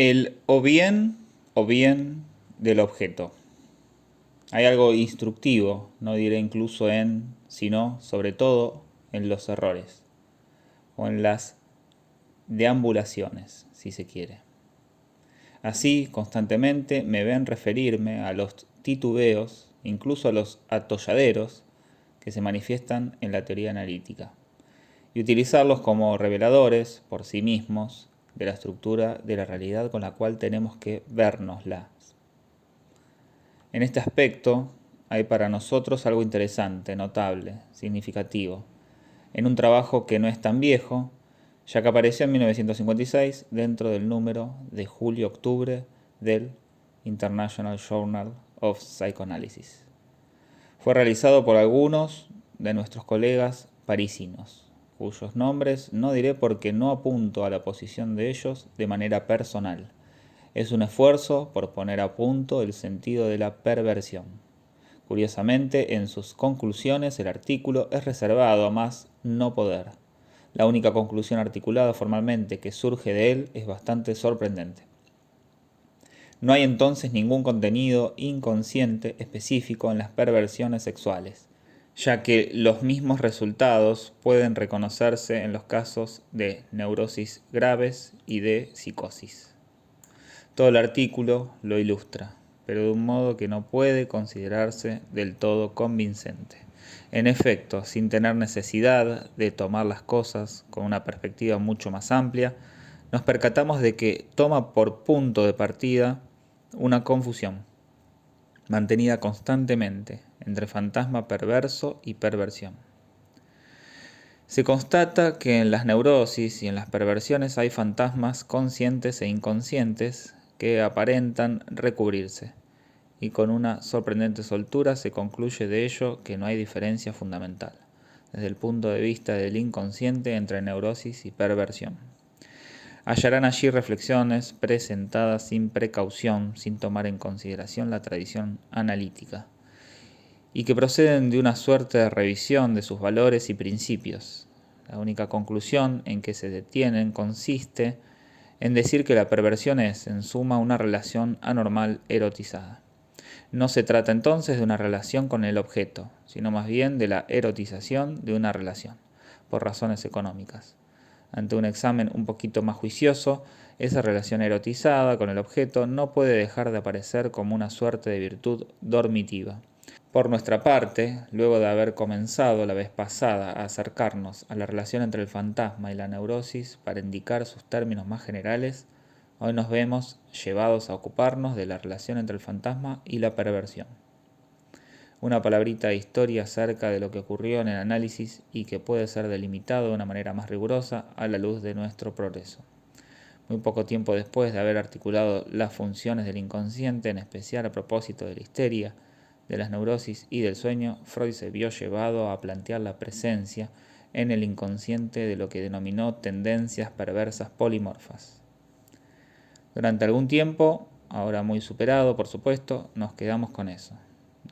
El o bien del objeto. Hay algo instructivo, no diré incluso en, sino sobre todo en los errores o en las deambulaciones, si se quiere. Así, constantemente me ven referirme a los titubeos, incluso a los atolladeros que se manifiestan en la teoría analítica, y utilizarlos como reveladores por sí mismos de la estructura de la realidad con la cual tenemos que vernosla. En este aspecto hay para nosotros algo interesante, notable, significativo, en un trabajo que no es tan viejo, ya que apareció en 1956 dentro del número de julio-octubre del International Journal of Psychoanalysis. Fue realizado por algunos de nuestros colegas parisinos, cuyos nombres no diré porque no apunto a la posición de ellos de manera personal. Es un esfuerzo por poner a punto el sentido de la perversión. Curiosamente, en sus conclusiones el artículo es reservado a más no poder. La única conclusión articulada formalmente que surge de él es bastante sorprendente. No hay entonces ningún contenido inconsciente específico en las perversiones sexuales, ya que los mismos resultados pueden reconocerse en los casos de neurosis graves y de psicosis. Todo el artículo lo ilustra, pero de un modo que no puede considerarse del todo convincente. En efecto, sin tener necesidad de tomar las cosas con una perspectiva mucho más amplia, nos percatamos de que toma por punto de partida una confusión, mantenida constantemente, entre fantasma perverso y perversión. Se constata que en las neurosis y en las perversiones hay fantasmas conscientes e inconscientes que aparentan recubrirse, y con una sorprendente soltura se concluye de ello que no hay diferencia fundamental, desde el punto de vista del inconsciente entre neurosis y perversión. Hallarán allí reflexiones presentadas sin precaución, sin tomar en consideración la tradición analítica, y que proceden de una suerte de revisión de sus valores y principios. La única conclusión en que se detienen consiste en decir que la perversión es, en suma, una relación anormal erotizada. No se trata entonces de una relación con el objeto, sino más bien de la erotización de una relación, por razones económicas. Ante un examen un poquito más juicioso, esa relación erotizada con el objeto no puede dejar de aparecer como una suerte de virtud dormitiva. Por nuestra parte, luego de haber comenzado la vez pasada a acercarnos a la relación entre el fantasma y la neurosis para indicar sus términos más generales, hoy nos vemos llevados a ocuparnos de la relación entre el fantasma y la perversión. Una palabrita de historia acerca de lo que ocurrió en el análisis y que puede ser delimitado de una manera más rigurosa a la luz de nuestro progreso. Muy poco tiempo después de haber articulado las funciones del inconsciente, en especial a propósito de la histeria, de las neurosis y del sueño, Freud se vio llevado a plantear la presencia en el inconsciente de lo que denominó tendencias perversas polimorfas. Durante algún tiempo, ahora muy superado por supuesto, nos quedamos con eso.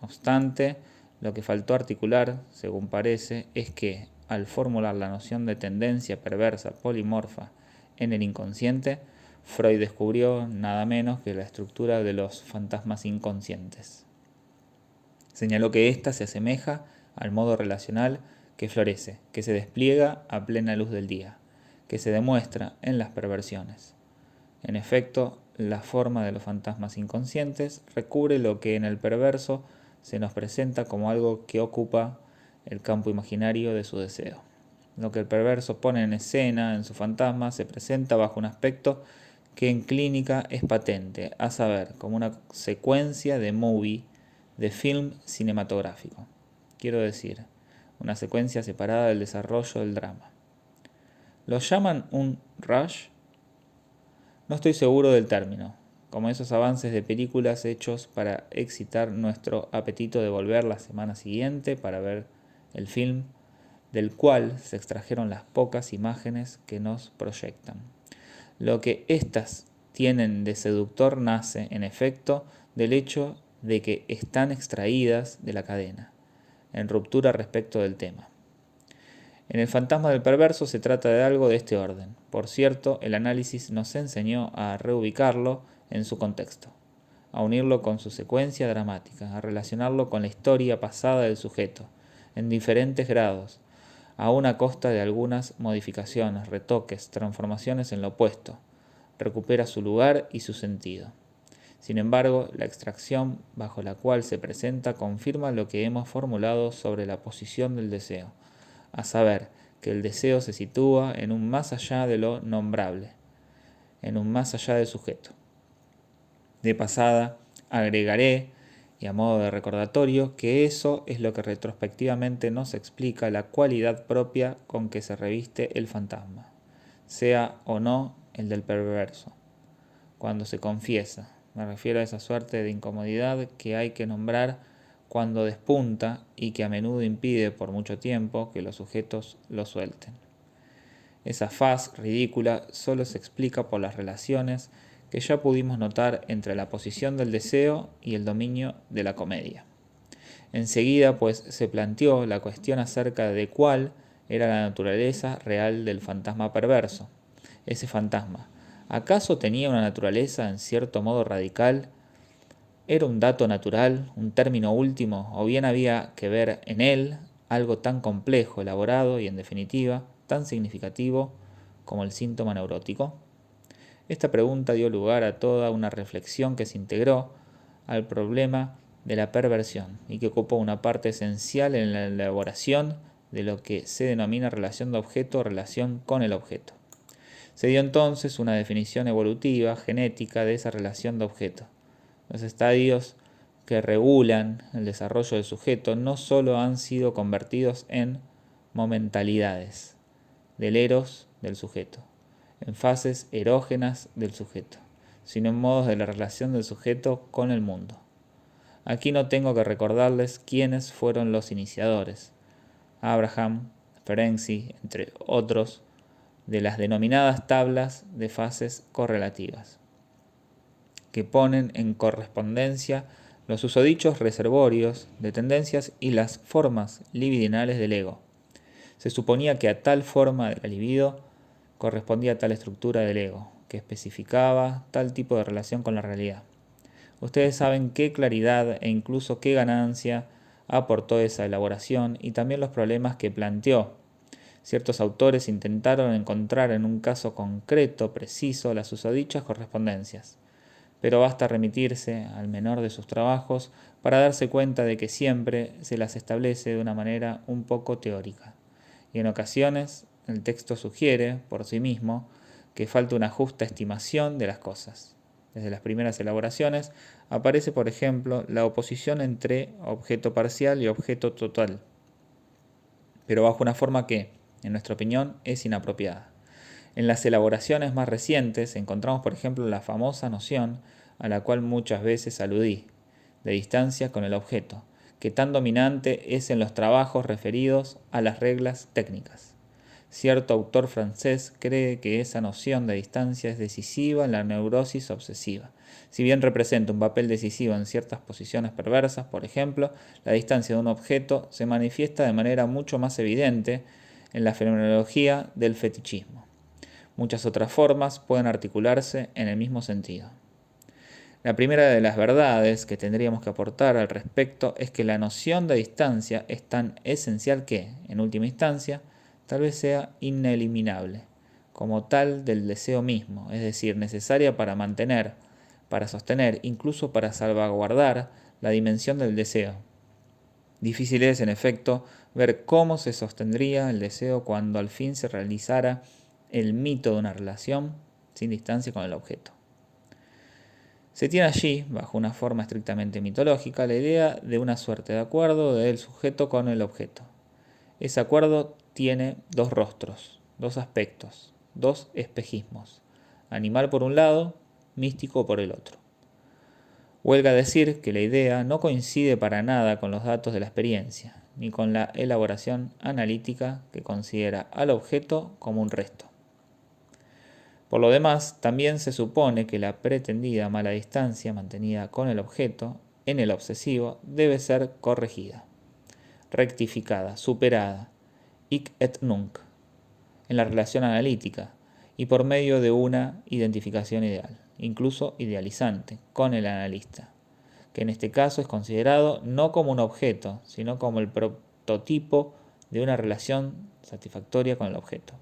No obstante, lo que faltó articular, según parece, es que, al formular la noción de tendencia perversa polimorfa en el inconsciente, Freud descubrió nada menos que la estructura de los fantasmas inconscientes. Señaló que ésta se asemeja al modo relacional que florece, que se despliega a plena luz del día, que se demuestra en las perversiones. En efecto, la forma de los fantasmas inconscientes recubre lo que en el perverso se nos presenta como algo que ocupa el campo imaginario de su deseo. Lo que el perverso pone en escena en su fantasma se presenta bajo un aspecto que en clínica es patente, a saber, como una secuencia de movie, de film cinematográfico. Quiero decir, una secuencia separada del desarrollo del drama. ¿Lo llaman un rush? No estoy seguro del término, como esos avances de películas hechos para excitar nuestro apetito de volver la semana siguiente para ver el film, del cual se extrajeron las pocas imágenes que nos proyectan. Lo que éstas tienen de seductor nace, en efecto, del hecho de que están extraídas de la cadena, en ruptura respecto del tema. En el fantasma del perverso se trata de algo de este orden. Por cierto, el análisis nos enseñó a reubicarlo en su contexto, a unirlo con su secuencia dramática, a relacionarlo con la historia pasada del sujeto, en diferentes grados, aún a costa de algunas modificaciones, retoques, transformaciones en lo opuesto. Recupera su lugar y su sentido. Sin embargo, la extracción bajo la cual se presenta confirma lo que hemos formulado sobre la posición del deseo, a saber, que el deseo se sitúa en un más allá de lo nombrable, en un más allá del sujeto. De pasada, agregaré, y a modo de recordatorio, que eso es lo que retrospectivamente nos explica la cualidad propia con que se reviste el fantasma, sea o no el del perverso. Cuando se confiesa, me refiero a esa suerte de incomodidad que hay que nombrar cuando despunta y que a menudo impide por mucho tiempo que los sujetos lo suelten. Esa faz ridícula solo se explica por las relaciones que ya pudimos notar entre la posición del deseo y el dominio de la comedia. Enseguida, pues, se planteó la cuestión acerca de cuál era la naturaleza real del fantasma perverso. Ese fantasma, ¿acaso tenía una naturaleza en cierto modo radical? ¿Era un dato natural, un término último, o bien había que ver en él algo tan complejo, elaborado y, en definitiva, tan significativo como el síntoma neurótico? Esta pregunta dio lugar a toda una reflexión que se integró al problema de la perversión y que ocupó una parte esencial en la elaboración de lo que se denomina relación de objeto o relación con el objeto. Se dio entonces una definición evolutiva, genética de esa relación de objeto. Los estadios que regulan el desarrollo del sujeto no solo han sido convertidos en momentalidades del eros del sujeto, en fases erógenas del sujeto, sino en modos de la relación del sujeto con el mundo. Aquí no tengo que recordarles quiénes fueron los iniciadores. Abraham, Ferenczi, entre otros, de las denominadas tablas de fases correlativas, que ponen en correspondencia los susodichos reservorios de tendencias y las formas libidinales del ego. Se suponía que a tal forma de la libido correspondía tal estructura del ego, que especificaba tal tipo de relación con la realidad. Ustedes saben qué claridad e incluso qué ganancia aportó esa elaboración y también los problemas que planteó. Ciertos autores intentaron encontrar en un caso concreto, preciso, las susodichas correspondencias, pero basta remitirse al menor de sus trabajos para darse cuenta de que siempre se las establece de una manera un poco teórica, y en ocasiones el texto sugiere, por sí mismo, que falta una justa estimación de las cosas. Desde las primeras elaboraciones aparece, por ejemplo, la oposición entre objeto parcial y objeto total, pero bajo una forma que, en nuestra opinión, es inapropiada. En las elaboraciones más recientes encontramos, por ejemplo, la famosa noción a la cual muchas veces aludí, de distancia con el objeto, que tan dominante es en los trabajos referidos a las reglas técnicas. Cierto autor francés cree que esa noción de distancia es decisiva en la neurosis obsesiva. Si bien representa un papel decisivo en ciertas posiciones perversas, por ejemplo, la distancia de un objeto se manifiesta de manera mucho más evidente en la fenomenología del fetichismo. Muchas otras formas pueden articularse en el mismo sentido. La primera de las verdades que tendríamos que aportar al respecto es que la noción de distancia es tan esencial que, en última instancia, tal vez sea ineliminable, como tal del deseo mismo, es decir, necesaria para mantener, para sostener, incluso para salvaguardar la dimensión del deseo. Difícil es, en efecto, ver cómo se sostendría el deseo cuando al fin se realizara el mito de una relación sin distancia con el objeto. Se tiene allí, bajo una forma estrictamente mitológica, la idea de una suerte de acuerdo del sujeto con el objeto. Ese acuerdo tiene dos rostros, dos aspectos, dos espejismos, animal por un lado, místico por el otro. Huelga decir que la idea no coincide para nada con los datos de la experiencia, ni con la elaboración analítica que considera al objeto como un resto. Por lo demás, también se supone que la pretendida mala distancia mantenida con el objeto en el obsesivo debe ser corregida, rectificada, superada, hic et nunc, en la relación analítica y por medio de una identificación ideal, incluso idealizante, con el analista, que en este caso es considerado no como un objeto, sino como el prototipo de una relación satisfactoria con el objeto.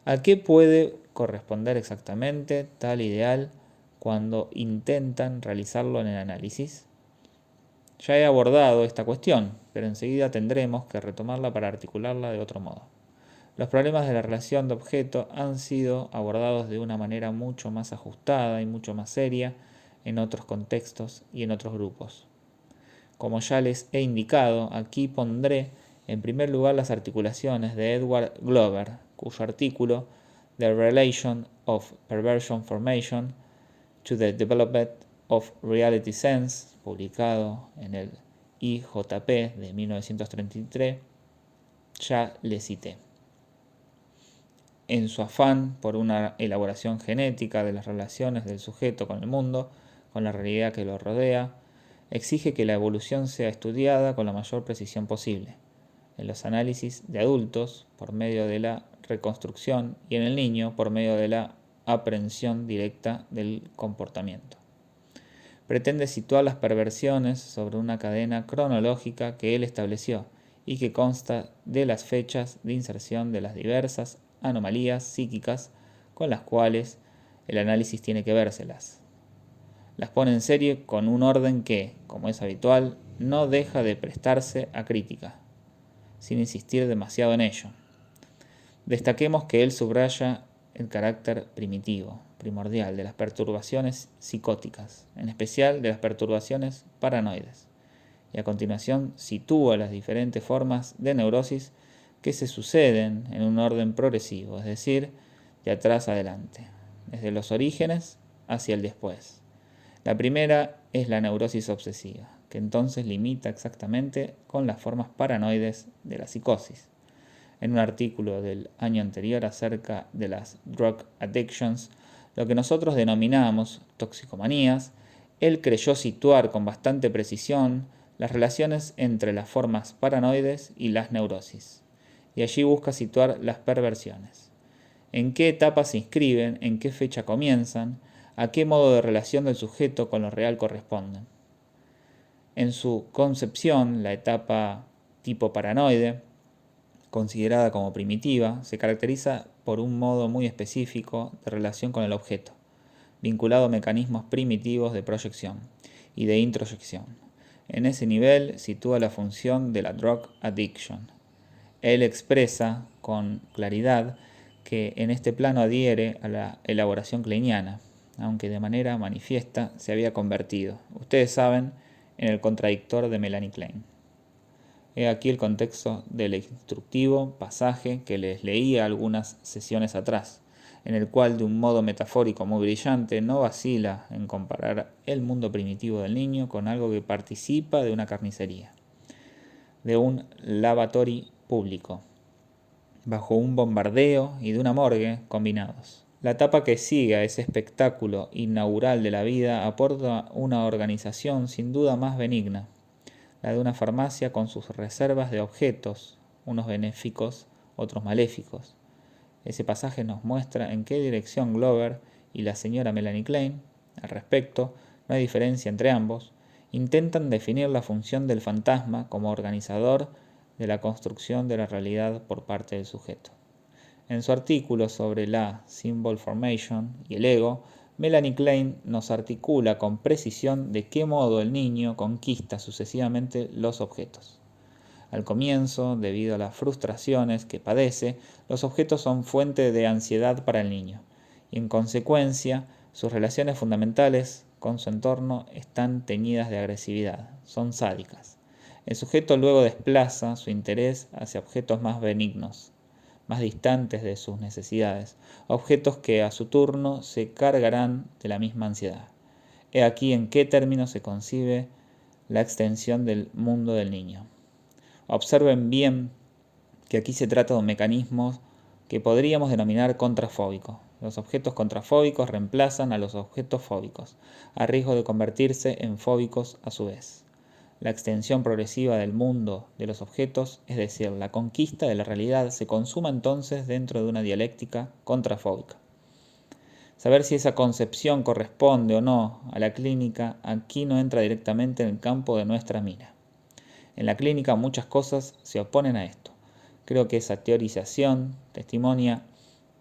¿A qué puede corresponder exactamente tal ideal cuando intentan realizarlo en el análisis? Ya he abordado esta cuestión, pero enseguida tendremos que retomarla para articularla de otro modo. Los problemas de la relación de objeto han sido abordados de una manera mucho más ajustada y mucho más seria en otros contextos y en otros grupos. Como ya les he indicado, aquí pondré en primer lugar las articulaciones de Edward Glover, cuyo artículo The Relation of Perversion Formation to the Development of Reality Sense, publicado en el IJP de 1933, ya le cité. En su afán por una elaboración genética de las relaciones del sujeto con el mundo, con la realidad que lo rodea, exige que la evolución sea estudiada con la mayor precisión posible, en los análisis de adultos por medio de la reconstrucción y en el niño por medio de la aprehensión directa del comportamiento. Pretende situar las perversiones sobre una cadena cronológica que él estableció y que consta de las fechas de inserción de las diversas anomalías psíquicas con las cuales el análisis tiene que vérselas. Las pone en serie con un orden que, como es habitual, no deja de prestarse a crítica, sin insistir demasiado en ello. Destaquemos que él subraya el carácter primordial de las perturbaciones psicóticas, en especial de las perturbaciones paranoides, y a continuación sitúa las diferentes formas de neurosis que se suceden en un orden progresivo, es decir, de atrás adelante, desde los orígenes hacia el después. La primera es la neurosis obsesiva, que entonces limita exactamente con las formas paranoides de la psicosis. En un artículo del año anterior acerca de las drug addictions, lo que nosotros denominamos toxicomanías, él creyó situar con bastante precisión las relaciones entre las formas paranoides y las neurosis, y allí busca situar las perversiones. En qué etapa se inscriben, en qué fecha comienzan, a qué modo de relación del sujeto con lo real corresponden. En su concepción, la etapa tipo paranoide, considerada como primitiva, se caracteriza por un modo muy específico de relación con el objeto, vinculado a mecanismos primitivos de proyección y de introyección. En ese nivel sitúa la función de la drug addiction. Él expresa con claridad que en este plano adhiere a la elaboración kleiniana, aunque de manera manifiesta se había convertido, ustedes saben, en el contradictor de Melanie Klein. He aquí el contexto del instructivo pasaje que les leía algunas sesiones atrás, en el cual de un modo metafórico muy brillante no vacila en comparar el mundo primitivo del niño con algo que participa de una carnicería, de un lavatory público, bajo un bombardeo y de una morgue combinados. La etapa que sigue a ese espectáculo inaugural de la vida aporta una organización sin duda más benigna, la de una farmacia con sus reservas de objetos, unos benéficos, otros maléficos. Ese pasaje nos muestra en qué dirección Glover y la señora Melanie Klein, al respecto, no hay diferencia entre ambos, intentan definir la función del fantasma como organizador de la construcción de la realidad por parte del sujeto. En su artículo sobre la Symbol Formation y el ego, Melanie Klein nos articula con precisión de qué modo el niño conquista sucesivamente los objetos. Al comienzo, debido a las frustraciones que padece, los objetos son fuente de ansiedad para el niño, y en consecuencia, sus relaciones fundamentales con su entorno están teñidas de agresividad, son sádicas. El sujeto luego desplaza su interés hacia objetos más benignos, más distantes de sus necesidades, objetos que a su turno se cargarán de la misma ansiedad. He aquí en qué términos se concibe la extensión del mundo del niño. Observen bien que aquí se trata de un mecanismo que podríamos denominar contrafóbico. Los objetos contrafóbicos reemplazan a los objetos fóbicos, a riesgo de convertirse en fóbicos a su vez. la extensión progresiva del mundo de los objetos, es decir, la conquista de la realidad, se consuma entonces dentro de una dialéctica contrafóbica. Saber si esa concepción corresponde o no a la clínica aquí no entra directamente en el campo de nuestra mira. En la clínica muchas cosas se oponen a esto. Creo que esa teorización testimonia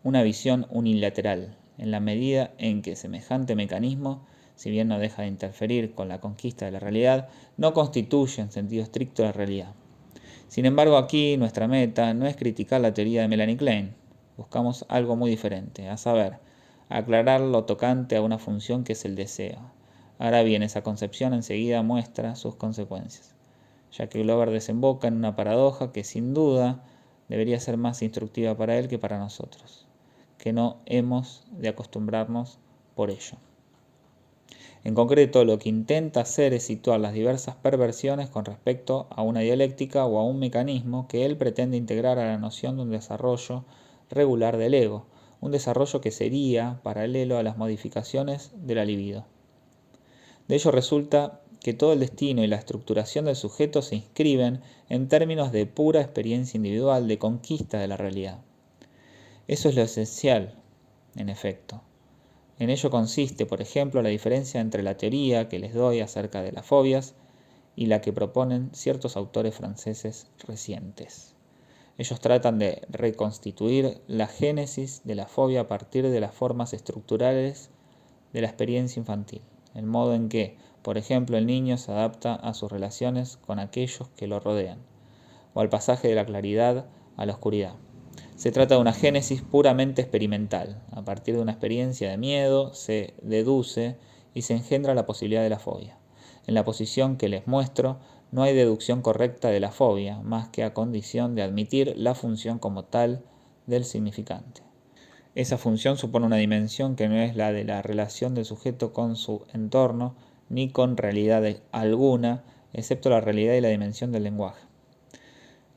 una visión unilateral, en la medida en que semejante mecanismo, si bien no deja de interferir con la conquista de la realidad, no constituye en sentido estricto la realidad. Sin embargo, aquí nuestra meta no es criticar la teoría de Melanie Klein. Buscamos algo muy diferente, a saber, aclarar lo tocante a una función que es el deseo. Ahora bien, esa concepción enseguida muestra sus consecuencias, ya que Glover desemboca en una paradoja que sin duda debería ser más instructiva para él que para nosotros, que no hemos de acostumbrarnos por ello. En concreto, lo que intenta hacer es situar las diversas perversiones con respecto a una dialéctica o a un mecanismo que él pretende integrar a la noción de un desarrollo regular del ego, un desarrollo que sería paralelo a las modificaciones de la libido. De ello resulta que todo el destino y la estructuración del sujeto se inscriben en términos de pura experiencia individual, de conquista de la realidad. Eso es lo esencial, en efecto. En ello consiste, por ejemplo, la diferencia entre la teoría que les doy acerca de las fobias y la que proponen ciertos autores franceses recientes. Ellos tratan de reconstituir la génesis de la fobia a partir de las formas estructurales de la experiencia infantil, el modo en que, por ejemplo, el niño se adapta a sus relaciones con aquellos que lo rodean, o al pasaje de la claridad a la oscuridad. Se trata de una génesis puramente experimental. A partir de una experiencia de miedo se deduce y se engendra la posibilidad de la fobia. En la posición que les muestro, no hay deducción correcta de la fobia, más que a condición de admitir la función como tal del significante. Esa función supone una dimensión que no es la de la relación del sujeto con su entorno, ni con realidad alguna, excepto la realidad y la dimensión del lenguaje.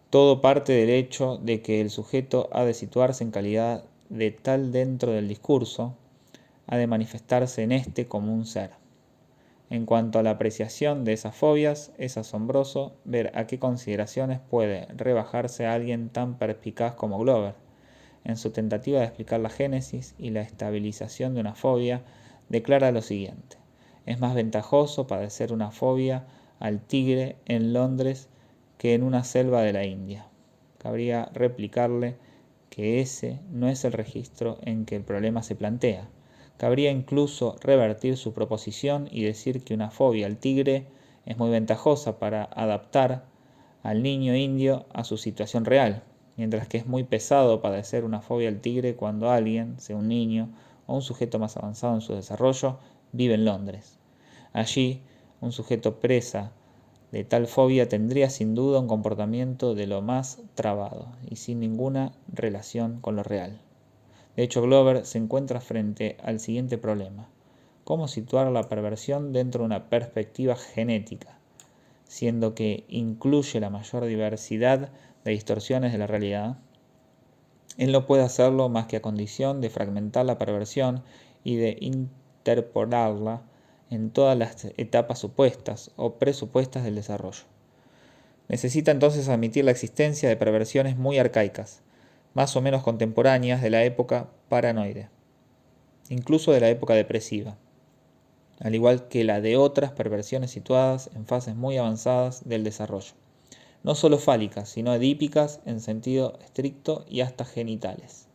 Todo parte del hecho de que el sujeto ha de situarse en calidad de tal dentro del discurso, ha de manifestarse en éste como un ser. En cuanto a la apreciación de esas fobias, es asombroso ver a qué consideraciones puede rebajarse a alguien tan perspicaz como Glover. En su tentativa de explicar la génesis y la estabilización de una fobia, declara lo siguiente: es más ventajoso padecer una fobia al tigre en Londres que en una selva de la India. Cabría replicarle que ese no es el registro en que el problema se plantea. Cabría incluso revertir su proposición y decir que una fobia al tigre es muy ventajosa para adaptar al niño indio a su situación real, mientras que es muy pesado padecer una fobia al tigre cuando alguien, sea un niño o un sujeto más avanzado en su desarrollo, vive en Londres. Allí, un sujeto presa de tal fobia tendría sin duda un comportamiento de lo más trabado y sin ninguna relación con lo real. De hecho, Glover se encuentra frente al siguiente problema: ¿cómo situar la perversión dentro de una perspectiva genética, siendo que incluye la mayor diversidad de distorsiones de la realidad? Él no puede hacerlo más que a condición de fragmentar la perversión y de interpolarla en todas las etapas supuestas o presupuestas del desarrollo. Necesita entonces admitir la existencia de perversiones muy arcaicas, más o menos contemporáneas de la época paranoide, incluso de la época depresiva, al igual que la de otras perversiones situadas en fases muy avanzadas del desarrollo, no solo fálicas, sino edípicas en sentido estricto y hasta genitales.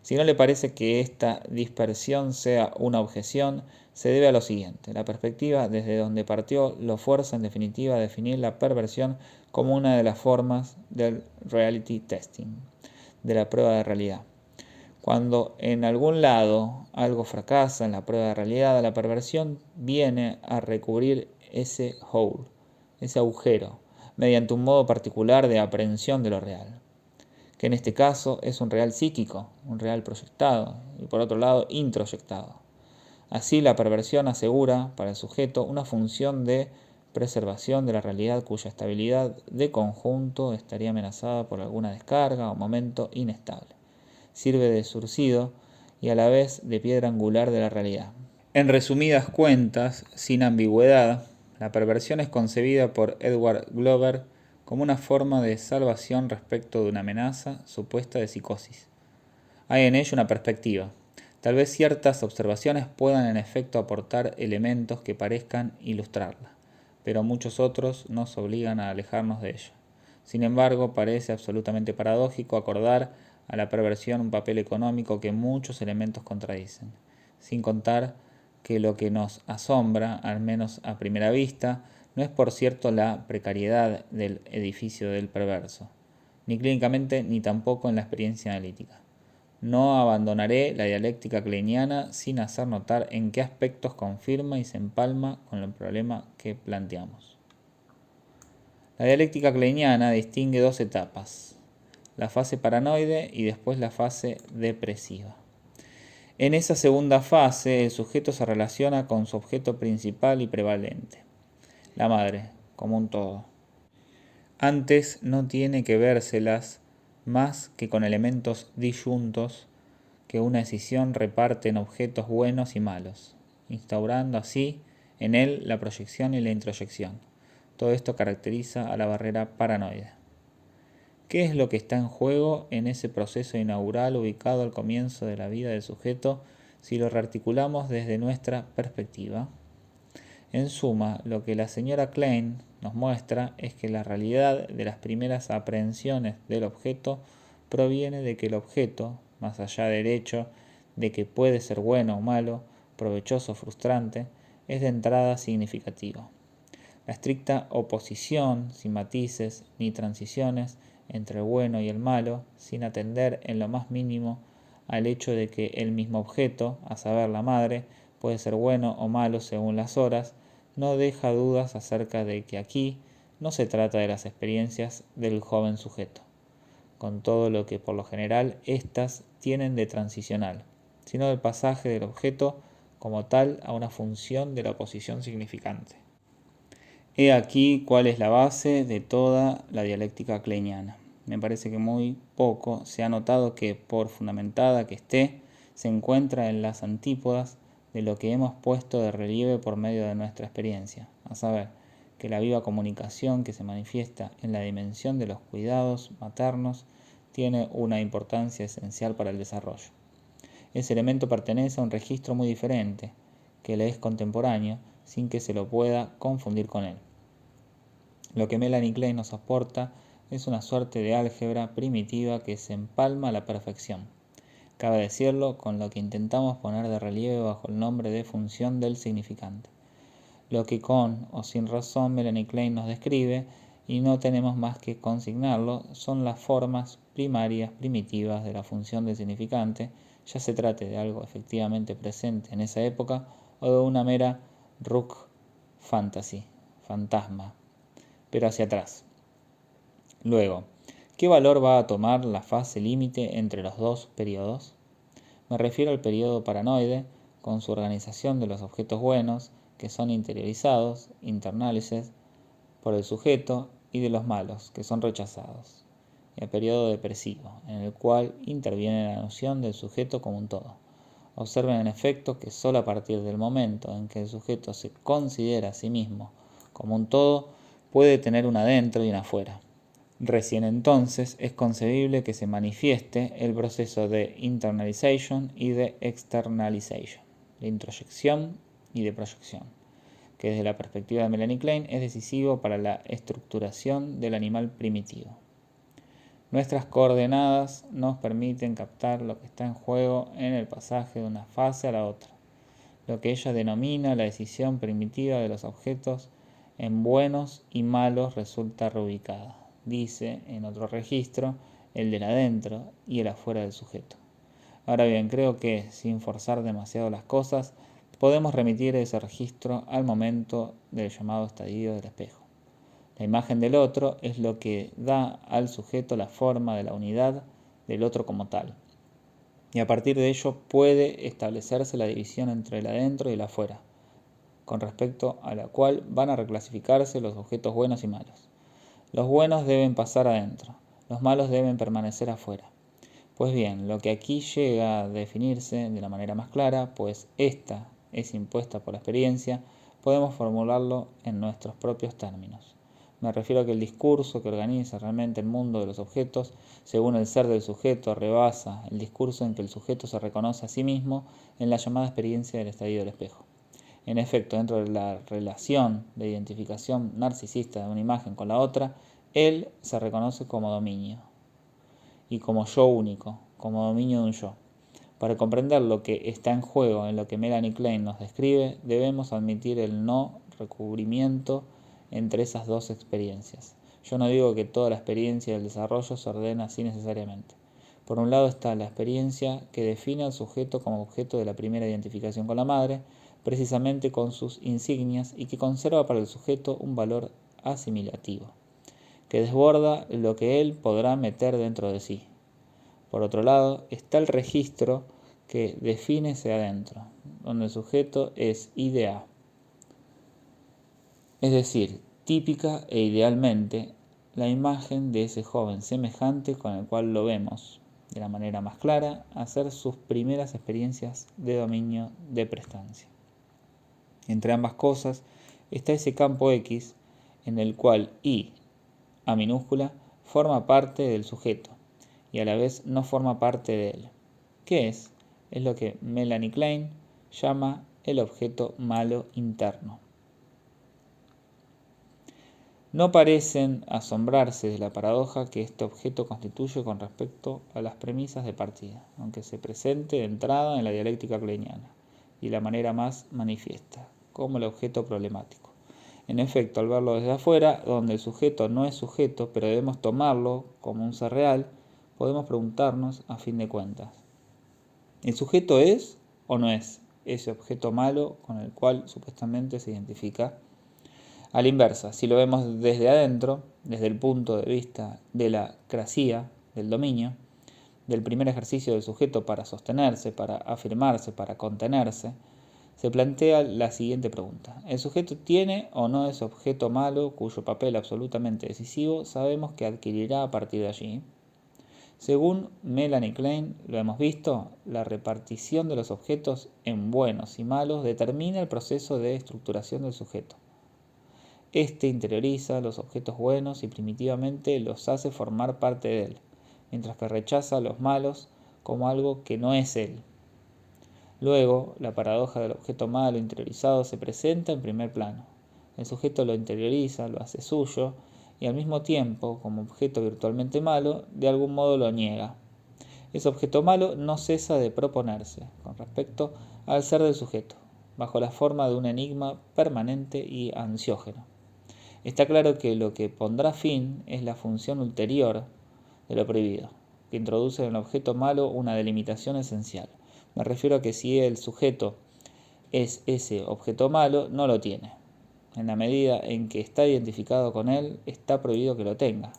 Si no le parece que esta dispersión sea una objeción, se debe a lo siguiente: la perspectiva desde donde partió lo fuerza en definitiva a definir la perversión como una de las formas del reality testing, de la prueba de realidad. Cuando en algún lado algo fracasa en la prueba de realidad, la perversión viene a recubrir ese hole, ese agujero, mediante un modo particular de aprehensión de lo real, que en este caso es un real psíquico, un real proyectado, y por otro lado introyectado. Así, la perversión asegura para el sujeto una función de preservación de la realidad cuya estabilidad de conjunto estaría amenazada por alguna descarga o momento inestable. Sirve de surcido y a la vez de piedra angular de la realidad. En resumidas cuentas, sin ambigüedad, La perversión es concebida por Edward Glover como una forma de salvación respecto de una amenaza supuesta de psicosis. Hay en ello una perspectiva. Tal vez ciertas observaciones puedan en efecto aportar elementos que parezcan ilustrarla, pero muchos otros nos obligan a alejarnos de ella. Sin embargo, parece absolutamente paradójico acordar a la perversión un papel económico que muchos elementos contradicen, sin contar que lo que nos asombra, al menos a primera vista, no es por cierto la precariedad del edificio del perverso, ni clínicamente ni tampoco en la experiencia analítica. No abandonaré la dialéctica kleiniana sin hacer notar en qué aspectos confirma y se empalma con el problema que planteamos. La dialéctica kleiniana distingue dos etapas, la fase paranoide y después la fase depresiva. En esa segunda fase, el sujeto se relaciona con su objeto principal y prevalente, la madre, como un todo. Antes no tiene que vérselas más que con elementos disyuntos que una decisión reparte en objetos buenos y malos, instaurando así en él la proyección y la introyección. Todo esto caracteriza a la barrera paranoide. ¿Qué es lo que está en juego en ese proceso inaugural ubicado al comienzo de la vida del sujeto si lo rearticulamos desde nuestra perspectiva? En suma, lo que la señora Klein nos muestra es que la realidad de las primeras aprehensiones del objeto proviene de que el objeto, más allá del hecho de que puede ser bueno o malo, provechoso o frustrante, es de entrada significativo. La estricta oposición, sin matices ni transiciones, entre el bueno y el malo, sin atender en lo más mínimo al hecho de que el mismo objeto, a saber la madre, puede ser bueno o malo según las horas, no deja dudas acerca de que aquí no se trata de las experiencias del joven sujeto, con todo lo que por lo general éstas tienen de transicional, sino del pasaje del objeto como tal a una función de la oposición significante. He aquí cuál es la base de toda la dialéctica kleiniana. Me parece que muy poco se ha notado que, por fundamentada que esté, se encuentra en las antípodas de lo que hemos puesto de relieve por medio de nuestra experiencia, a saber, que la viva comunicación que se manifiesta en la dimensión de los cuidados maternos tiene una importancia esencial para el desarrollo. Ese elemento pertenece a un registro muy diferente, que le es contemporáneo, sin que se lo pueda confundir con él. Lo que Melanie Klein nos aporta es una suerte de álgebra primitiva que se empalma a la perfección. Cabe decirlo con lo que intentamos poner de relieve bajo el nombre de función del significante. Lo que con o sin razón Melanie Klein nos describe, y no tenemos más que consignarlo, son las formas primarias primitivas de la función del significante, ya se trate de algo efectivamente presente en esa época o de una mera Rook fantasy, fantasma, pero hacia atrás. Luego, ¿qué valor va a tomar la fase límite entre los dos periodos? Me refiero al periodo paranoide, con su organización de los objetos buenos, que son interiorizados, internalices, por el sujeto, y de los malos, que son rechazados. Y el periodo depresivo, en el cual interviene la noción del sujeto como un todo. Observen en efecto que sólo a partir del momento en que el sujeto se considera a sí mismo como un todo, puede tener un adentro y un afuera. Recién entonces es concebible que se manifieste el proceso de internalization y de externalization, de introyección y de proyección, que desde la perspectiva de Melanie Klein es decisivo para la estructuración del animal primitivo. Nuestras coordenadas nos permiten captar lo que está en juego en el pasaje de una fase a la otra, lo que ella denomina la decisión primitiva de los objetos en buenos y malos resulta reubicada, dice en otro registro, el del adentro y el afuera del sujeto. Ahora bien, creo que, sin forzar demasiado las cosas, podemos remitir ese registro al momento del llamado estadio del espejo. La imagen del otro es lo que da al sujeto la forma de la unidad del otro como tal. Y a partir de ello puede establecerse la división entre el adentro y el afuera, con respecto a la cual van a reclasificarse los objetos buenos y malos. Los buenos deben pasar adentro, los malos deben permanecer afuera. Pues bien, lo que aquí llega a definirse de la manera más clara, pues esta es impuesta por la experiencia, podemos formularlo en nuestros propios términos. Me refiero a que el discurso que organiza realmente el mundo de los objetos, según el ser del sujeto, rebasa el discurso en que el sujeto se reconoce a sí mismo en la llamada experiencia del estadio del espejo. En efecto, dentro de la relación de identificación narcisista de una imagen con la otra, él se reconoce como dominio y como yo único, como dominio de un yo. Para comprender lo que está en juego en lo que Melanie Klein nos describe, debemos admitir el no recubrimiento entre esas dos experiencias. Yo no digo que toda la experiencia del desarrollo se ordena así necesariamente. Por un lado está la experiencia que define al sujeto como objeto de la primera identificación con la madre, precisamente con sus insignias, y que conserva para el sujeto un valor asimilativo, que desborda lo que él podrá meter dentro de sí. Por otro lado, está el registro que define ese adentro, donde el sujeto es idea, es decir, típica e idealmente la imagen de ese joven semejante con el cual lo vemos, de la manera más clara, hacer sus primeras experiencias de dominio de prestancia. Entre ambas cosas está ese campo X en el cual I, A minúscula, forma parte del sujeto y a la vez no forma parte de él. ¿Qué es? Es lo que Melanie Klein llama el objeto malo interno. No parecen asombrarse de la paradoja que este objeto constituye con respecto a las premisas de partida, aunque se presente de entrada en la dialéctica kleiniana, y de la manera más manifiesta, como el objeto problemático. En efecto, al verlo desde afuera, donde el sujeto no es sujeto, pero debemos tomarlo como un ser real, podemos preguntarnos, a fin de cuentas, ¿el sujeto es o no es ese objeto malo con el cual supuestamente se identifica? A la inversa, si lo vemos desde adentro, desde el punto de vista de la crasía, del dominio, del primer ejercicio del sujeto para sostenerse, para afirmarse, para contenerse, se plantea la siguiente pregunta. ¿El sujeto tiene o no ese objeto malo cuyo papel absolutamente decisivo sabemos que adquirirá a partir de allí? Según Melanie Klein, lo hemos visto, la repartición de los objetos en buenos y malos determina el proceso de estructuración del sujeto. Este interioriza los objetos buenos y primitivamente los hace formar parte de él, mientras que rechaza los malos como algo que no es él. Luego, la paradoja del objeto malo interiorizado se presenta en primer plano. El sujeto lo interioriza, lo hace suyo, y al mismo tiempo, como objeto virtualmente malo, de algún modo lo niega. Ese objeto malo no cesa de proponerse con respecto al ser del sujeto, bajo la forma de un enigma permanente y ansiógeno. Está claro que lo que pondrá fin es la función ulterior de lo prohibido, que introduce en el objeto malo una delimitación esencial. Me refiero a que si el sujeto es ese objeto malo, no lo tiene. En la medida en que está identificado con él, está prohibido que lo tenga.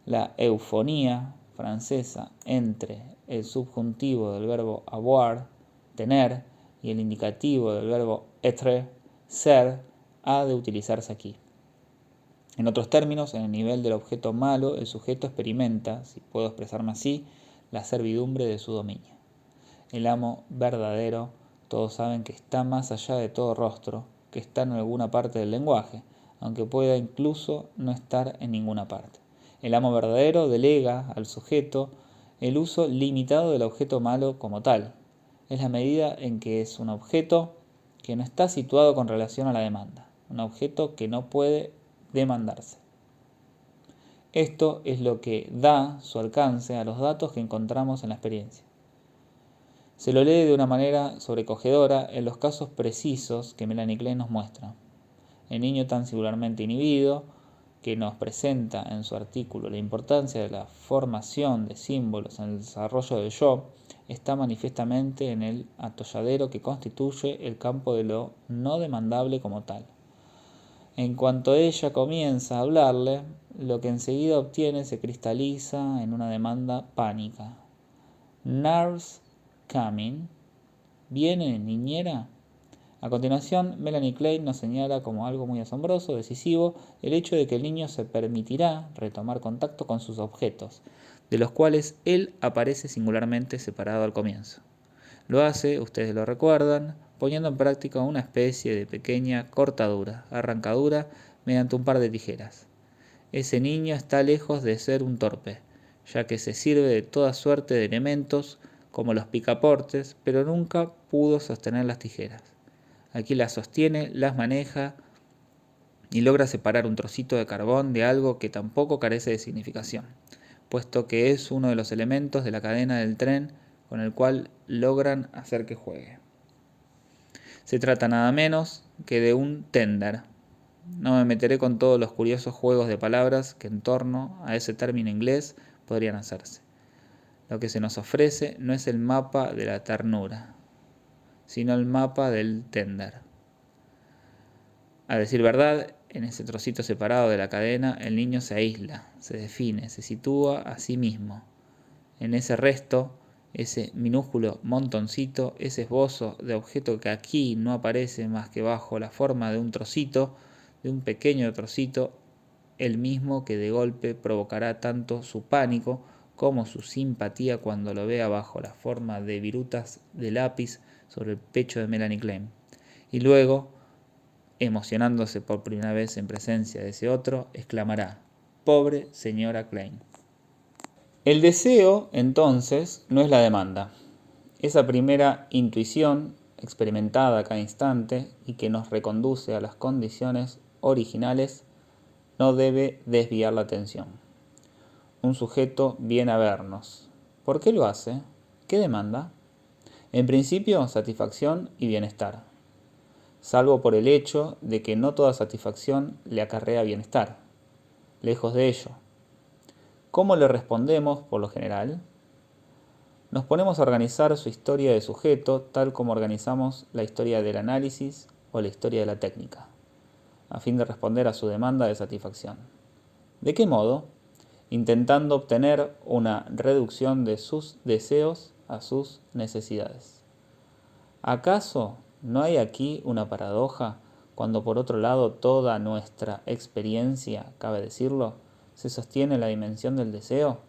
La eufonía francesa entre el subjuntivo del verbo avoir, tener, y el indicativo del verbo être, ser, ha de utilizarse aquí. En otros términos, en el nivel del objeto malo, el sujeto experimenta, si puedo expresarme así, la servidumbre de su dominio. El amo verdadero, todos saben que está más allá de todo rostro, que está en alguna parte del lenguaje, aunque pueda incluso no estar en ninguna parte. El amo verdadero delega al sujeto el uso limitado del objeto malo como tal. Es la medida en que es un objeto que no está situado con relación a la demanda, un objeto que no puede demandarse. Esto es lo que da su alcance a los datos que encontramos en la experiencia. Se lo lee de una manera sobrecogedora en los casos precisos que Melanie Klein nos muestra. El niño tan singularmente inhibido, que nos presenta en su artículo la importancia de la formación de símbolos en el desarrollo del yo, está manifiestamente en el atolladero que constituye el campo de lo no demandable como tal. En cuanto ella comienza a hablarle, lo que enseguida obtiene se cristaliza en una demanda pánica. Nerves coming. ¿Viene, niñera? A continuación, Melanie Klein nos señala como algo muy asombroso, decisivo, el hecho de que el niño se permitirá retomar contacto con sus objetos, de los cuales él aparece singularmente separado al comienzo. Lo hace, ustedes lo recuerdan, poniendo en práctica una especie de pequeña cortadura, arrancadura, mediante un par de tijeras. Ese niño está lejos de ser un torpe, ya que se sirve de toda suerte de elementos como los picaportes, pero nunca pudo sostener las tijeras. Aquí las sostiene, las maneja y logra separar un trocito de carbón de algo que tampoco carece de significación, puesto que es uno de los elementos de la cadena del tren con el cual logran hacer que juegue. Se trata nada menos que de un tender. No me meteré con todos los curiosos juegos de palabras que en torno a ese término inglés podrían hacerse. Lo que se nos ofrece no es el mapa de la ternura, sino el mapa del tender. A decir verdad, en ese trocito separado de la cadena, el niño se aísla, se define, se sitúa a sí mismo. En ese resto, ese minúsculo montoncito, ese esbozo de objeto que aquí no aparece más que bajo la forma de un trocito, de un pequeño trocito, el mismo que de golpe provocará tanto su pánico como su simpatía cuando lo vea bajo la forma de virutas de lápiz sobre el pecho de Melanie Klein. Y luego, emocionándose por primera vez en presencia de ese otro, exclamará: «Pobre señora Klein». El deseo, entonces, no es la demanda. Esa primera intuición, experimentada a cada instante y que nos reconduce a las condiciones originales, no debe desviar la atención. Un sujeto viene a vernos. ¿Por qué lo hace? ¿Qué demanda? En principio, satisfacción y bienestar, salvo por el hecho de que no toda satisfacción le acarrea bienestar. Lejos de ello. ¿Cómo le respondemos por lo general? Nos ponemos a organizar su historia de sujeto tal como organizamos la historia del análisis o la historia de la técnica, a fin de responder a su demanda de satisfacción. ¿De qué modo? Intentando obtener una reducción de sus deseos a sus necesidades. ¿Acaso no hay aquí una paradoja cuando por otro lado toda nuestra experiencia, cabe decirlo, se sostiene en la dimensión del deseo?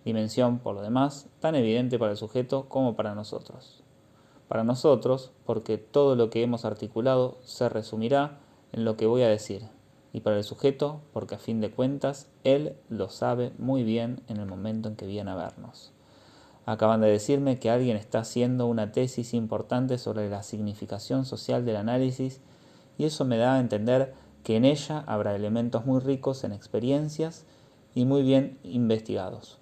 Dimensión, por lo demás, tan evidente para el sujeto como para nosotros. Para nosotros, porque todo lo que hemos articulado se resumirá en lo que voy a decir, y para el sujeto, porque a fin de cuentas, él lo sabe muy bien en el momento en que viene a vernos. Acaban de decirme que alguien está haciendo una tesis importante sobre la significación social del análisis, y eso me da a entender que en ella habrá elementos muy ricos en experiencias y muy bien investigados.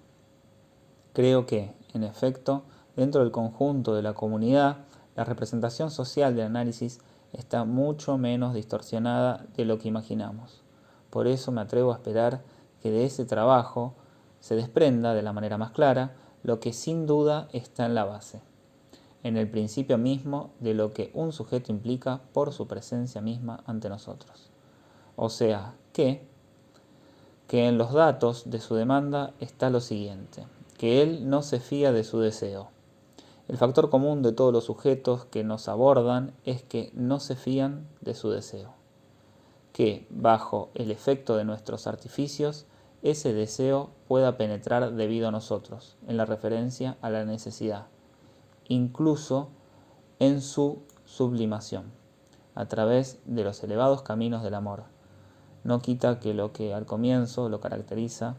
Creo que, en efecto, dentro del conjunto de la comunidad, la representación social del análisis está mucho menos distorsionada de lo que imaginamos. Por eso me atrevo a esperar que de ese trabajo se desprenda de la manera más clara lo que sin duda está en la base, en el principio mismo de lo que un sujeto implica por su presencia misma ante nosotros. O sea, que en los datos de su demanda está lo siguiente: que él no se fía de su deseo. El factor común de todos los sujetos que nos abordan es que no se fían de su deseo. Que, bajo el efecto de nuestros artificios, ese deseo pueda penetrar debido a nosotros, en la referencia a la necesidad, incluso en su sublimación, a través de los elevados caminos del amor. No quita que lo que al comienzo lo caracteriza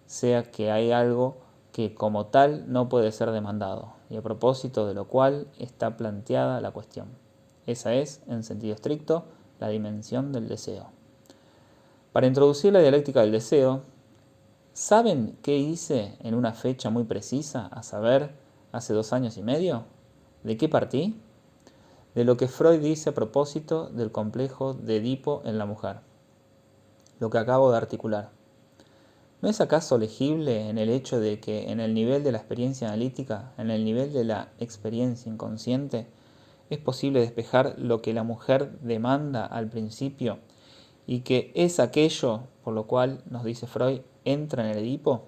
sea que hay algo que como tal no puede ser demandado, y a propósito de lo cual está planteada la cuestión. Esa es, en sentido estricto, la dimensión del deseo. Para introducir la dialéctica del deseo, ¿saben qué hice en una fecha muy precisa, a saber, hace 2 años y medio? ¿De qué partí? De lo que Freud dice a propósito del complejo de Edipo en la mujer, lo que acabo de articular. ¿No es acaso legible en el hecho de que en el nivel de la experiencia analítica, en el nivel de la experiencia inconsciente, es posible despejar lo que la mujer demanda al principio y que es aquello por lo cual, nos dice Freud, entra en el Edipo?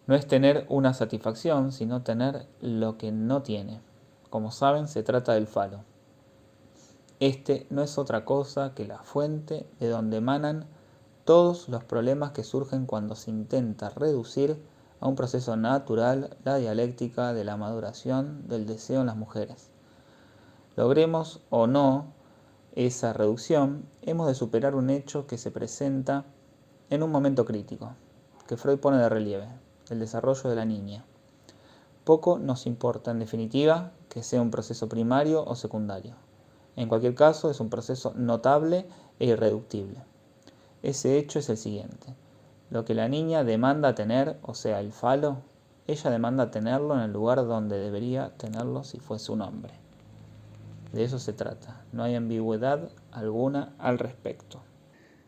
No es tener una satisfacción, sino tener lo que no tiene. Como saben, se trata del falo. Este no es otra cosa que la fuente de donde emanan todos los problemas que surgen cuando se intenta reducir a un proceso natural la dialéctica de la maduración del deseo en las mujeres. Logremos o no esa reducción, hemos de superar un hecho que se presenta en un momento crítico, que Freud pone de relieve, el desarrollo de la niña. Poco nos importa, en definitiva, que sea un proceso primario o secundario. En cualquier caso, es un proceso notable e irreductible. Ese hecho es el siguiente. Lo que la niña demanda tener, o sea, el falo, ella demanda tenerlo en el lugar donde debería tenerlo si fuese un hombre. De eso se trata. No hay ambigüedad alguna al respecto.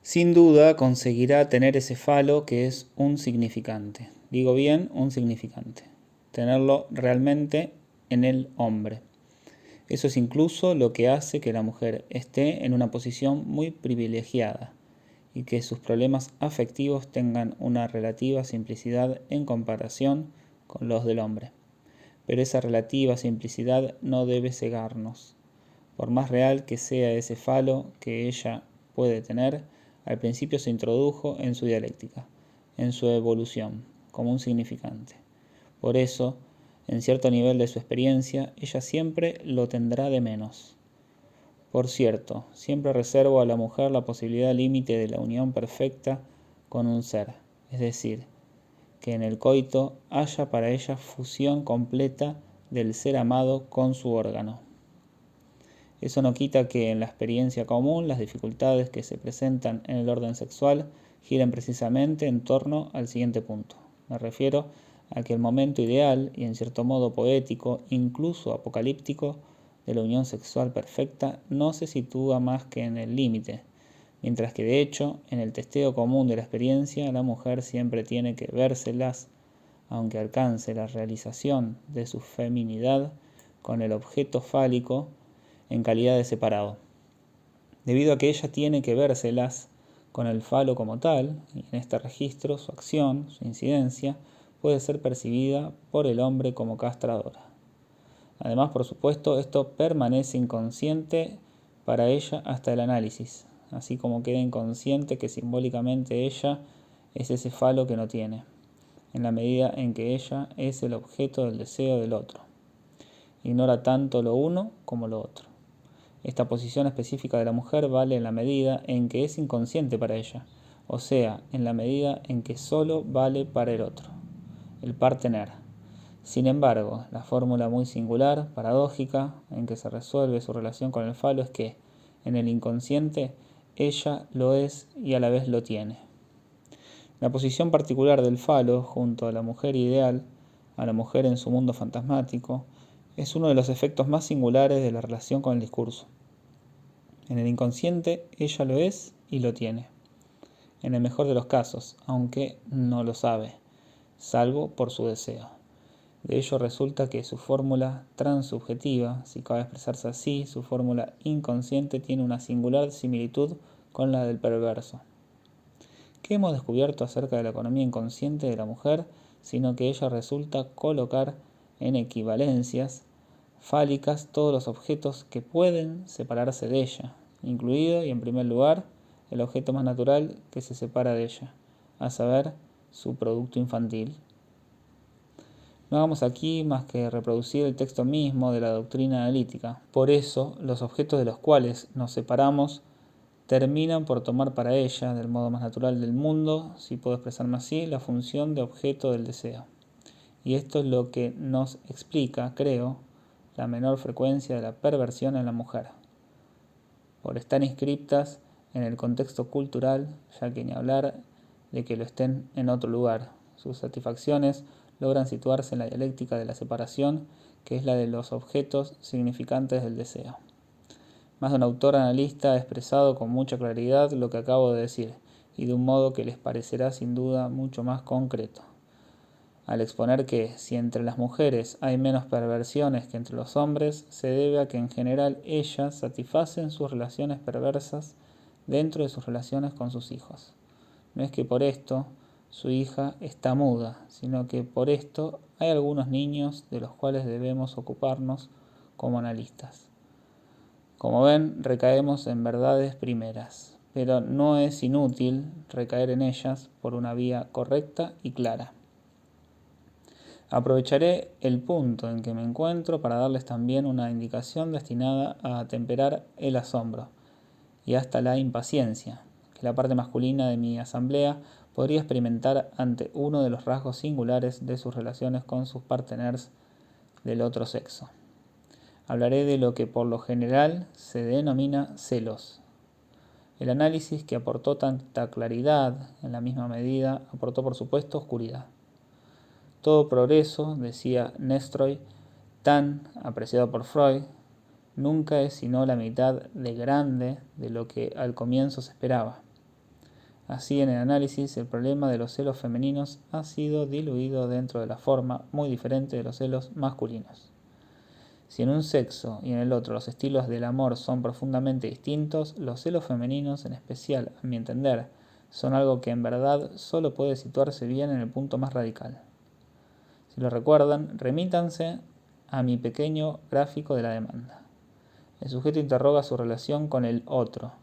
Sin duda conseguirá tener ese falo que es un significante. Digo bien, un significante. Tenerlo realmente en el hombre. Eso es incluso lo que hace que la mujer esté en una posición muy privilegiada y que sus problemas afectivos tengan una relativa simplicidad en comparación con los del hombre. Pero esa relativa simplicidad no debe cegarnos. Por más real que sea ese falo que ella puede tener, al principio se introdujo en su dialéctica, en su evolución, como un significante. Por eso, en cierto nivel de su experiencia, ella siempre lo tendrá de menos. Por cierto, siempre reservo a la mujer la posibilidad límite de la unión perfecta con un ser, es decir, que en el coito haya para ella fusión completa del ser amado con su órgano. Eso no quita que en la experiencia común las dificultades que se presentan en el orden sexual giren precisamente en torno al siguiente punto. Me refiero a que el momento ideal y en cierto modo poético, incluso apocalíptico, de la unión sexual perfecta no se sitúa más que en el límite, mientras que de hecho, en el testeo común de la experiencia, la mujer siempre tiene que vérselas, aunque alcance la realización de su feminidad con el objeto fálico en calidad de separado. Debido a que ella tiene que vérselas con el falo como tal, y en este registro su acción, su incidencia, puede ser percibida por el hombre como castradora. Además, por supuesto, esto permanece inconsciente para ella hasta el análisis, así como queda inconsciente que simbólicamente ella es ese falo que no tiene, en la medida en que ella es el objeto del deseo del otro. Ignora tanto lo uno como lo otro. Esta posición específica de la mujer vale en la medida en que es inconsciente para ella, o sea, en la medida en que solo vale para el otro, el partener. Sin embargo, la fórmula muy singular, paradójica, en que se resuelve su relación con el falo es que, en el inconsciente, ella lo es y a la vez lo tiene. La posición particular del falo, junto a la mujer ideal, a la mujer en su mundo fantasmático, es uno de los efectos más singulares de la relación con el discurso. En el inconsciente, ella lo es y lo tiene. En el mejor de los casos, aunque no lo sabe, salvo por su deseo. De ello resulta que su fórmula transubjetiva, si cabe expresarse así, su fórmula inconsciente tiene una singular similitud con la del perverso. ¿Qué hemos descubierto acerca de la economía inconsciente de la mujer, sino que ella resulta colocar en equivalencias fálicas todos los objetos que pueden separarse de ella, incluido y en primer lugar el objeto más natural que se separa de ella, a saber, su producto infantil? No hagamos aquí más que reproducir el texto mismo de la doctrina analítica. Por eso, los objetos de los cuales nos separamos terminan por tomar para ella, del modo más natural del mundo, si puedo expresarme así, la función de objeto del deseo. Y esto es lo que nos explica, creo, la menor frecuencia de la perversión en la mujer, por estar inscriptas en el contexto cultural, ya que ni hablar de que lo estén en otro lugar. Sus satisfacciones logran situarse en la dialéctica de la separación, que es la de los objetos significantes del deseo. Más de un autor analista ha expresado con mucha claridad lo que acabo de decir, y de un modo que les parecerá sin duda mucho más concreto, al exponer que, si entre las mujeres hay menos perversiones que entre los hombres, se debe a que en general ellas satisfacen sus relaciones perversas dentro de sus relaciones con sus hijos. No es que por esto su hija está muda, sino que por esto hay algunos niños de los cuales debemos ocuparnos como analistas. Como ven, recaemos en verdades primeras, pero no es inútil recaer en ellas por una vía correcta y clara. Aprovecharé el punto en que me encuentro para darles también una indicación destinada a atemperar el asombro y hasta la impaciencia que la parte masculina de mi asamblea podría experimentar ante uno de los rasgos singulares de sus relaciones con sus partners del otro sexo. Hablaré de lo que por lo general se denomina celos. El análisis que aportó tanta claridad, en la misma medida, aportó por supuesto oscuridad. Todo progreso, decía Nestroy, tan apreciado por Freud, nunca es sino la mitad de grande de lo que al comienzo se esperaba. Así, en el análisis, el problema de los celos femeninos ha sido diluido dentro de la forma muy diferente de los celos masculinos. Si en un sexo y en el otro los estilos del amor son profundamente distintos, los celos femeninos, en especial, a mi entender, son algo que en verdad solo puede situarse bien en el punto más radical. Si lo recuerdan, remítanse a mi pequeño gráfico de la demanda. El sujeto interroga su relación con el otro,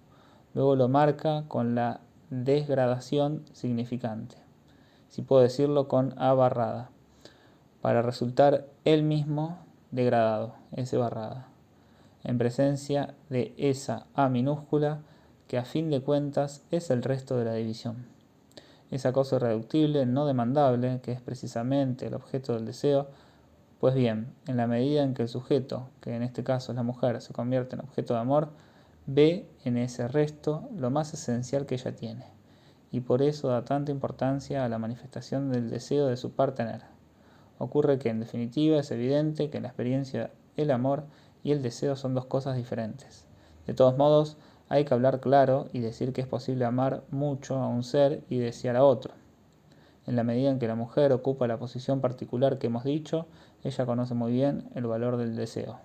luego lo marca con la desgradación significante, si puedo decirlo con A barrada, para resultar él mismo degradado, S barrada, en presencia de esa A minúscula que a fin de cuentas es el resto de la división. Esa cosa irreductible, no demandable, que es precisamente el objeto del deseo. Pues bien, en la medida en que el sujeto, que en este caso es la mujer, se convierte en objeto de amor, ve en ese resto lo más esencial que ella tiene, y por eso da tanta importancia a la manifestación del deseo de su partner. Ocurre que, en definitiva, es evidente que en la experiencia el amor y el deseo son dos cosas diferentes. De todos modos, hay que hablar claro y decir que es posible amar mucho a un ser y desear a otro. En la medida en que la mujer ocupa la posición particular que hemos dicho, ella conoce muy bien el valor del deseo.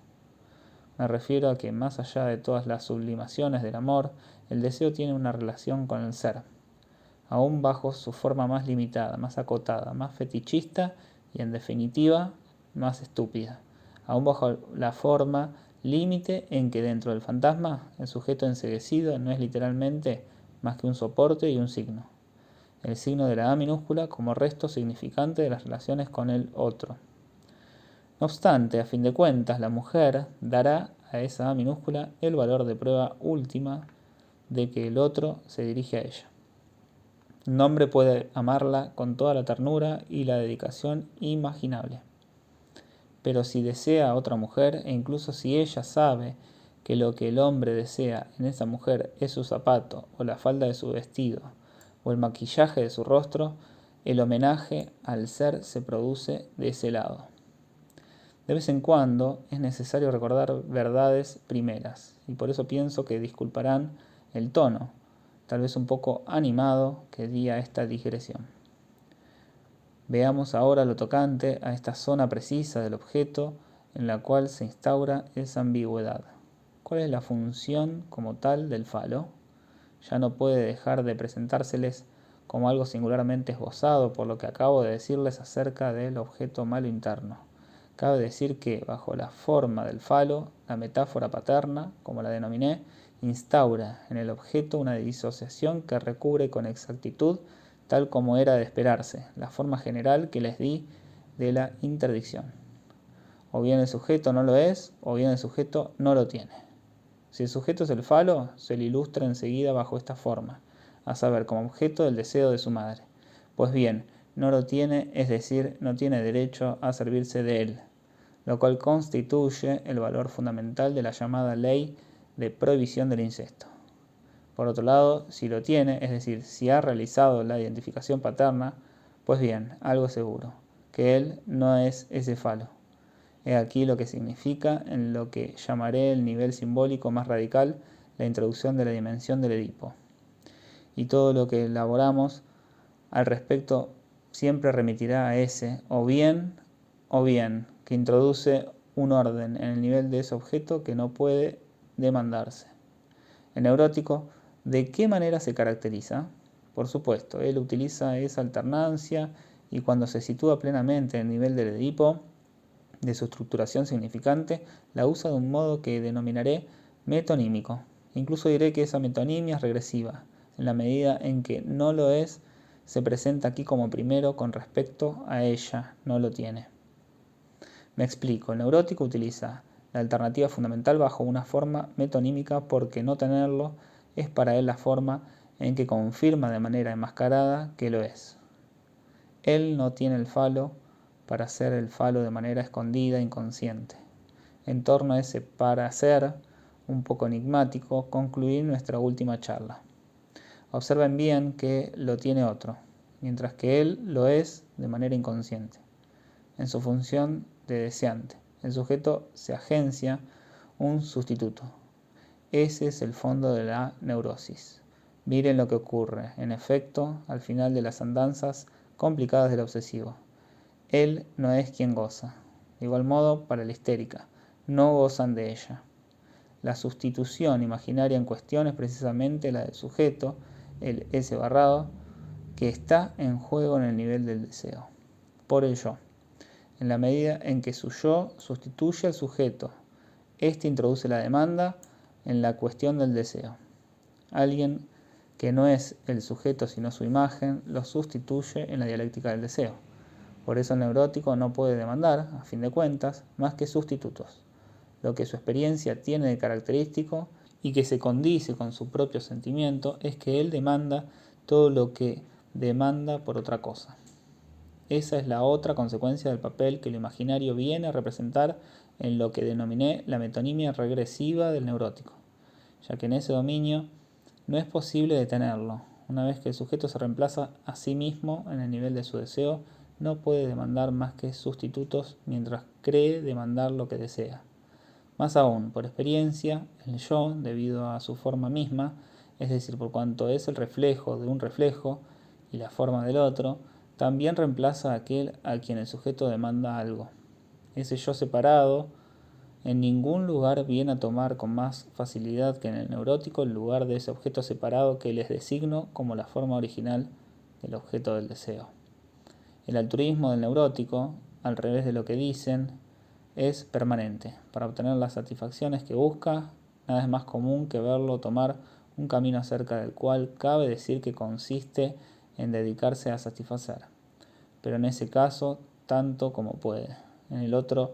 Me refiero a que, más allá de todas las sublimaciones del amor, el deseo tiene una relación con el ser, aún bajo su forma más limitada, más acotada, más fetichista y, en definitiva, más estúpida, aún bajo la forma límite en que dentro del fantasma el sujeto enceguecido no es literalmente más que un soporte y un signo, el signo de la A minúscula como resto significante de las relaciones con el otro. No obstante, a fin de cuentas, la mujer dará a esa A minúscula el valor de prueba última de que el otro se dirige a ella. Un hombre puede amarla con toda la ternura y la dedicación imaginable. Pero si desea a otra mujer, e incluso si ella sabe que lo que el hombre desea en esa mujer es su zapato, o la falda de su vestido, o el maquillaje de su rostro, el homenaje al ser se produce de ese lado. De vez en cuando es necesario recordar verdades primeras, y por eso pienso que disculparán el tono, tal vez un poco animado, que di a esta digresión. Veamos ahora lo tocante a esta zona precisa del objeto en la cual se instaura esa ambigüedad. ¿Cuál es la función como tal del falo? Ya no puede dejar de presentárseles como algo singularmente esbozado por lo que acabo de decirles acerca del objeto malo interno. Cabe decir que, bajo la forma del falo, la metáfora paterna, como la denominé, instaura en el objeto una disociación que recubre con exactitud, tal como era de esperarse, la forma general que les di de la interdicción. O bien el sujeto no lo es, o bien el sujeto no lo tiene. Si el sujeto es el falo, se le ilustra enseguida bajo esta forma, a saber, como objeto del deseo de su madre. Pues bien, no lo tiene, es decir, no tiene derecho a servirse de él, lo cual constituye el valor fundamental de la llamada ley de prohibición del incesto. Por otro lado, si lo tiene, es decir, si ha realizado la identificación paterna, pues bien, algo seguro, que él no es ese falo. He aquí lo que significa, en lo que llamaré el nivel simbólico más radical, la introducción de la dimensión del Edipo. Y todo lo que elaboramos al respecto siempre remitirá a ese, o bien, que introduce un orden en el nivel de ese objeto que no puede demandarse. El neurótico, ¿de qué manera se caracteriza? Por supuesto, él utiliza esa alternancia y cuando se sitúa plenamente en el nivel del Edipo, de su estructuración significante, la usa de un modo que denominaré metonímico. Incluso diré que esa metonimia es regresiva, en la medida en que no lo es, se presenta aquí como primero con respecto a ella, no lo tiene. Me explico, el neurótico utiliza la alternativa fundamental bajo una forma metonímica porque no tenerlo es para él la forma en que confirma de manera enmascarada que lo es. Él no tiene el falo para hacer el falo de manera escondida e inconsciente. En torno a ese para ser, un poco enigmático, concluir nuestra última charla. Observen bien que lo tiene otro, mientras que él lo es de manera inconsciente. En su función de deseante, el sujeto se agencia un sustituto. Ese es el fondo de la neurosis. Miren lo que ocurre, en efecto, al final de las andanzas complicadas del obsesivo. Él no es quien goza. De igual modo, para la histérica, no gozan de ella. La sustitución imaginaria en cuestión es precisamente la del sujeto, el S barrado, que está en juego en el nivel del deseo, por el yo. En la medida en que su yo sustituye al sujeto, éste introduce la demanda en la cuestión del deseo. Alguien que no es el sujeto sino su imagen, lo sustituye en la dialéctica del deseo. Por eso el neurótico no puede demandar, a fin de cuentas, más que sustitutos, lo que su experiencia tiene de característico y que se condice con su propio sentimiento es que él demanda todo lo que demanda por otra cosa. Esa es la otra consecuencia del papel que lo imaginario viene a representar en lo que denominé la metonimia regresiva del neurótico, ya que en ese dominio no es posible detenerlo. Una vez que el sujeto se reemplaza a sí mismo en el nivel de su deseo, no puede demandar más que sustitutos mientras cree demandar lo que desea. Más aún, por experiencia, el yo, debido a su forma misma, es decir, por cuanto es el reflejo de un reflejo y la forma del otro, también reemplaza a aquel a quien el sujeto demanda algo. Ese yo separado en ningún lugar viene a tomar con más facilidad que en el neurótico el lugar de ese objeto separado que les designo como la forma original del objeto del deseo. El altruismo del neurótico, al revés de lo que dicen, es permanente. Para obtener las satisfacciones que busca, nada es más común que verlo tomar un camino acerca del cual cabe decir que consiste en dedicarse a satisfacer. Pero en ese caso, tanto como puede. En el otro,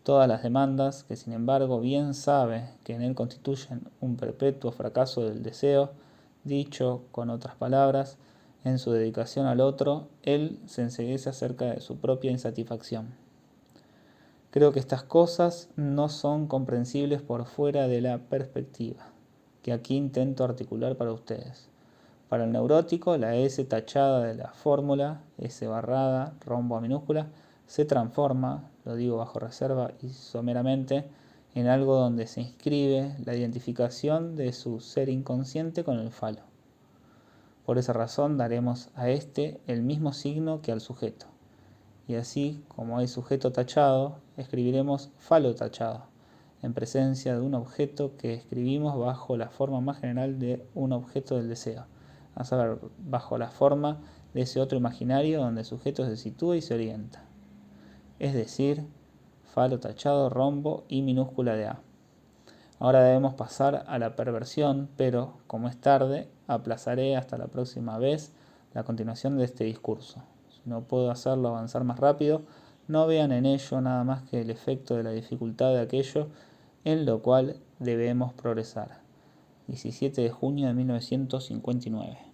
todas las demandas, que sin embargo bien sabe que en él constituyen un perpetuo fracaso del deseo, dicho con otras palabras, en su dedicación al otro, él se enceguece acerca de su propia insatisfacción. Creo que estas cosas no son comprensibles por fuera de la perspectiva, que aquí intento articular para ustedes. Para el neurótico, la S tachada de la fórmula, S barrada, rombo a minúscula, se transforma, lo digo bajo reserva y someramente, en algo donde se inscribe la identificación de su ser inconsciente con el falo. Por esa razón daremos a este el mismo signo que al sujeto. Y así, como hay sujeto tachado, escribiremos falo tachado, en presencia de un objeto que escribimos bajo la forma más general de un objeto del deseo, a saber, bajo la forma de ese otro imaginario donde el sujeto se sitúa y se orienta. Es decir, falo tachado, rombo y minúscula de A. Ahora debemos pasar a la perversión, pero, como es tarde, aplazaré hasta la próxima vez la continuación de este discurso. Si no puedo hacerlo avanzar más rápido, no vean en ello nada más que el efecto de la dificultad de aquello en lo cual debemos progresar. 17 de junio de 1959.